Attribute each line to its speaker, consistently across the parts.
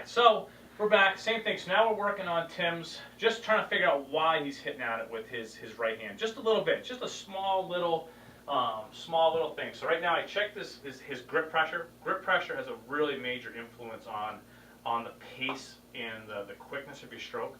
Speaker 1: Alright, so we're back, same thing. So now we're working on Tim's, just trying to figure out why he's hitting at it with his right hand. Just a little bit, just a small little thing. So right now I checked his grip pressure. Grip pressure has a really major influence on the pace and the quickness of your stroke.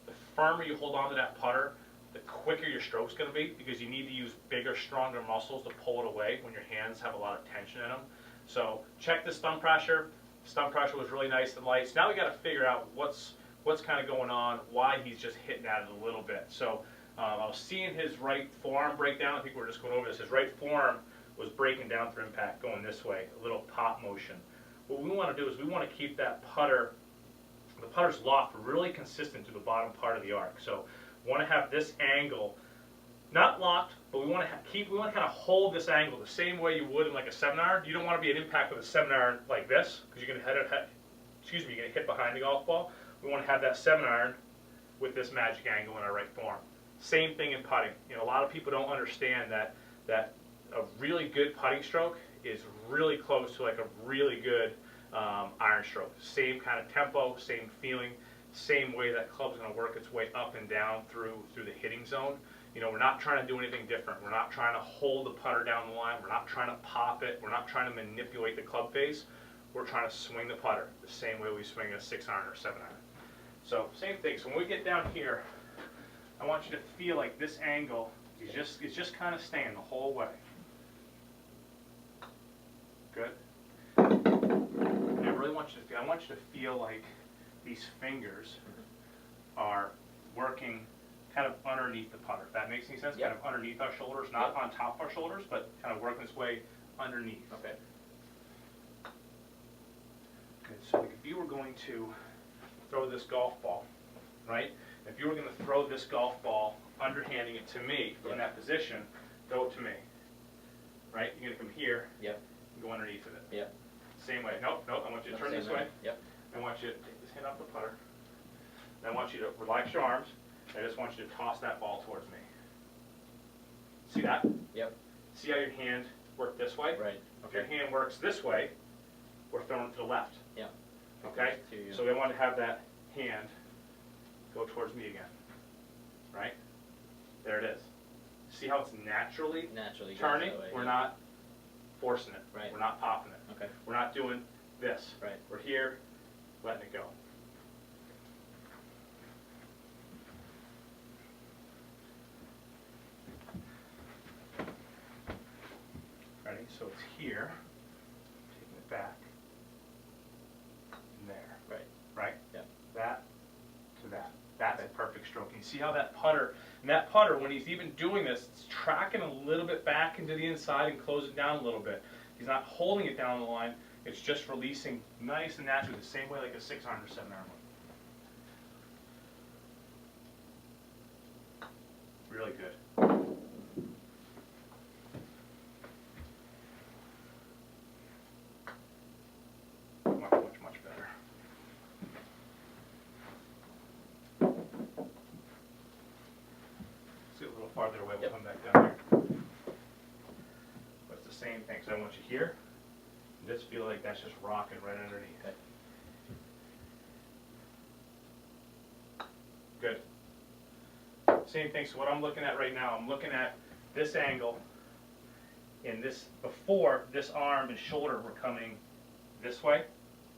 Speaker 1: The firmer you hold on to that putter, the quicker your stroke's going to be, because you need to use bigger, stronger muscles to pull it away when your hands have a lot of tension in them. So check this thumb pressure. Thumb pressure was really nice and light. So now we got to figure out what's kind of going on, why he's just hitting at it a little bit. So I was seeing his right forearm break down. I think we're just going over this. His right forearm was breaking down through impact, going this way, a little pop motion. What we want to do is we want to keep that putter, the putter's loft, really consistent to the bottom part of the arc. So we want to have this angle not locked, but we want to kind of hold this angle the same way you would in like a 7-iron. You don't want to be at impact with a 7-iron like this, because you're going to hit behind the golf ball. We want to have that 7-iron with this magic angle in our right forearm. Same thing in putting. You know, a lot of people don't understand that a really good putting stroke is really close to like a really good iron stroke. Same kind of tempo, same feeling, same way that club's going to work its way up and down through the hitting zone. You know, we're not trying to do anything different. We're not trying to hold the putter down the line. We're not trying to pop it. We're not trying to manipulate the club face. We're trying to swing the putter the same way we swing a 6-iron or 7-iron. So same thing. So when we get down here, I want you to feel like this angle is just kind of staying the whole way. Good. And I really want you to feel like these fingers are working kind of underneath the putter. If that makes any sense? Yep. Kind of underneath our shoulders, not on top of our shoulders, but kind of working its way underneath.
Speaker 2: Okay.
Speaker 1: Good. So if you were going to throw this golf ball, right? If you were going to throw this golf ball underhanding it to me in that position, throw it to me. Right? You're going to come here and go underneath of it.
Speaker 2: Yep.
Speaker 1: Same way. Nope. I want you to turn this way.
Speaker 2: Yep.
Speaker 1: I want you to take this hand off the putter. I want you to relax your arms. I just want you to toss that ball towards me. See that?
Speaker 2: Yep.
Speaker 1: See how your hand worked this way?
Speaker 2: Right.
Speaker 1: If your hand works this way, we're throwing to the left.
Speaker 2: Yep.
Speaker 1: Okay? So we want to have that hand go towards me again. Right? There it is. See how it's naturally turning? We're not forcing it.
Speaker 2: Right.
Speaker 1: We're not popping it.
Speaker 2: Okay.
Speaker 1: We're not doing this.
Speaker 2: Right.
Speaker 1: We're here, letting it go. Ready? So it's here, taking it back, and there.
Speaker 2: Right.
Speaker 1: Right?
Speaker 2: Yeah.
Speaker 1: That to that. That's a perfect stroke. And you see how that putter, when he's even doing this, it's tracking a little bit back into the inside and closing down a little bit. He's not holding it down the line. It's just releasing nice and naturally, the same way like a 6-iron or 7-iron would. Really good. Much better. See a little farther away, we'll come back down here. But it's the same thing. So I want you here. Just feel like that's just rocking right underneath.
Speaker 2: Okay.
Speaker 1: Good. Same thing. So what I'm looking at right now, I'm looking at this angle. And this, before this arm and shoulder were coming this way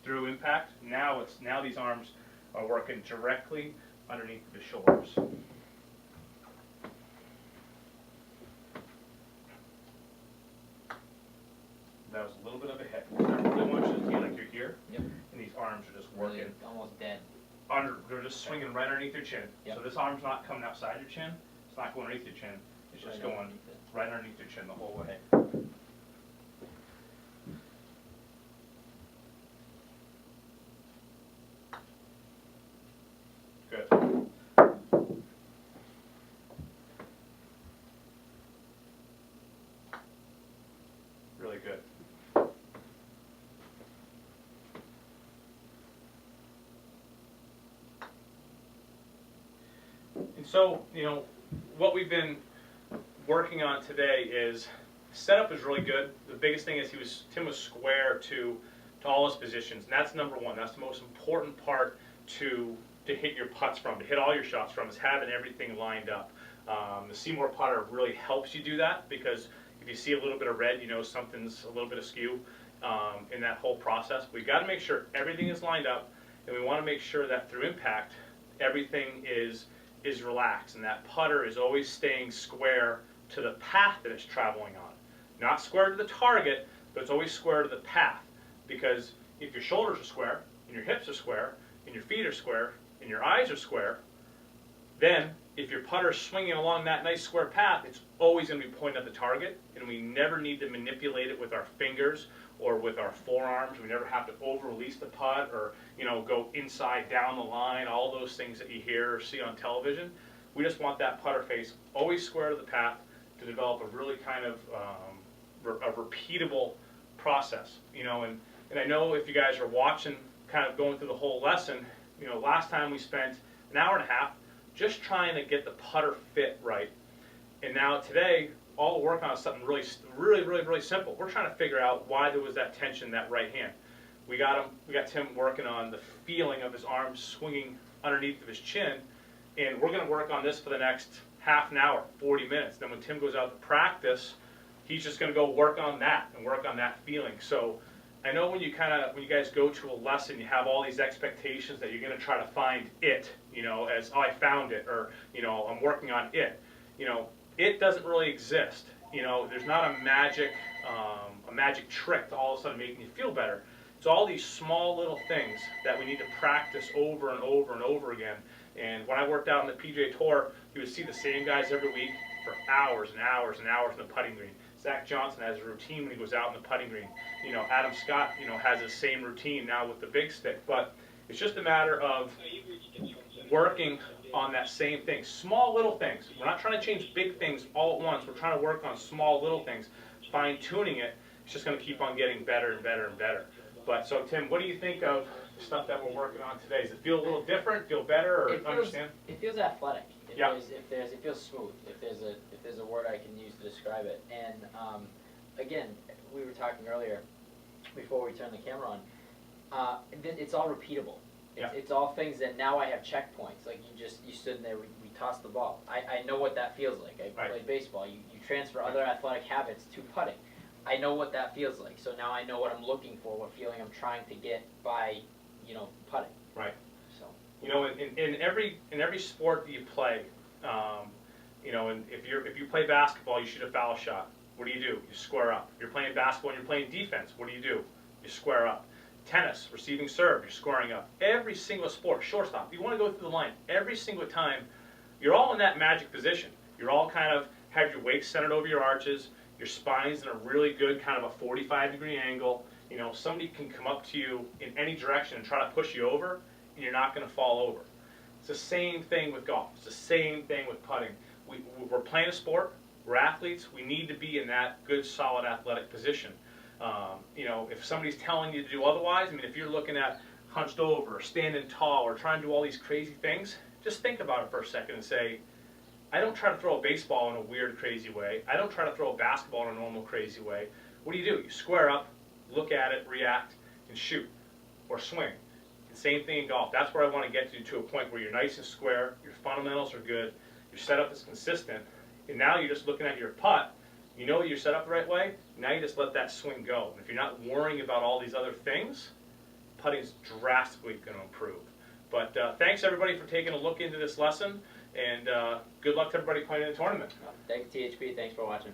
Speaker 1: through impact. Now these arms are working directly underneath the shoulders. That was a little bit of a hit. I really want you to feel like you're here, and these arms are just working.
Speaker 2: Really almost dead.
Speaker 1: They're just swinging right underneath your chin.
Speaker 2: Yep.
Speaker 1: So this arm's not coming outside your chin. It's not going underneath your chin. It's just going right underneath your chin the whole way. Good. Really good. And so, you know, what we've been working on today is setup is really good. The biggest thing is Tim was square to to all those positions, and that's number one. That's the most important part to hit your putts from, to hit all your shots from, is having everything lined up. The Seymour putter really helps you do that, because if you see a little bit of red, you know something's a little bit askew in that whole process. We've got to make sure everything is lined up, and we want to make sure that through impact, everything is relaxed, and that putter is always staying square to the path that it's traveling on. Not square to the target, but it's always square to the path. Because if your shoulders are square, and your hips are square, and your feet are square, and your eyes are square, then if your putter is swinging along that nice square path, it's always going to be pointing at the target, and we never need to manipulate it with our fingers or with our forearms. We never have to over-release the putt, or go inside, down the line, all those things that you hear or see on television. We just want that putter face always square to the path to develop a really kind of a repeatable process. And I know if you guys are watching, kind of going through the whole lesson, last time we spent an hour and a half just trying to get the putter fit right. And now today, all we're working on is something really simple. We're trying to figure out why there was that tension in that right hand. We got Tim working on the feeling of his arms swinging underneath of his chin, and we're going to work on this for the next half an hour, 40 minutes. Then when Tim goes out to practice, he's just going to go work on that and work on that feeling. So I know when you guys go to a lesson, you have all these expectations that you're going to try to find it, as, oh, I found it, or, I'm working on it. It doesn't really exist. There's not a magic trick to all of a sudden making you feel better. It's all these small little things that we need to practice over and over and over again. And when I worked out on the PGA Tour, you would see the same guys every week for hours and hours and hours in the putting green. Zach Johnson has a routine when he goes out in the putting green. Adam Scott, has the same routine now with the big stick. But it's just a matter of working on that same thing. Small little things. We're not trying to change big things all at once. We're trying to work on small little things. Fine-tuning it, it's just going to keep on getting better and better and better. But so, Tim, what do you think of the stuff that we're working on today? Does it feel a little different, feel better, or understand?
Speaker 2: It feels athletic.
Speaker 1: Yeah.
Speaker 2: It feels smooth. If there's a word I can use to describe it. And again, we were talking earlier before we turned the camera on. It's all repeatable. It's all things that now I have checkpoints. Like you stood in there, we tossed the ball. I know what that feels like. I played baseball. You transfer other athletic habits to putting. I know what that feels like. So now I know what I'm looking for, what feeling I'm trying to get by, putting. Right. So.
Speaker 1: In every sport that you play, and if you play basketball, you shoot a foul shot. What do? You square up. If you're playing basketball and you're playing defense, what do? You square up. Tennis, receiving serve, you're squaring up. Every single sport, shortstop, you want to go through the line. Every single time, you're all in that magic position. You're all kind of have your weight centered over your arches. Your spine's in a really good kind of a 45-degree angle. Somebody can come up to you in any direction and try to push you over, and you're not going to fall over. It's the same thing with golf. It's the same thing with putting. We're playing a sport. We're athletes. We need to be in that good, solid athletic position. If somebody's telling you to do otherwise, if you're looking at hunched over or standing tall or trying to do all these crazy things, just think about it for a second and say, I don't try to throw a baseball in a weird, crazy way. I don't try to throw a basketball in a normal, crazy way. What do? You square up, look at it, react, and shoot, or swing. And same thing in golf. That's where I want to get you to a point where you're nice and square, your fundamentals are good, your setup is consistent, and now you're just looking at your putt. You know you're set up the right way, now you just let that swing go. And if you're not worrying about all these other things, putting's drastically going to improve. But thanks everybody for taking a look into this lesson, and good luck to everybody playing in the tournament.
Speaker 2: Thanks THP, thanks for watching.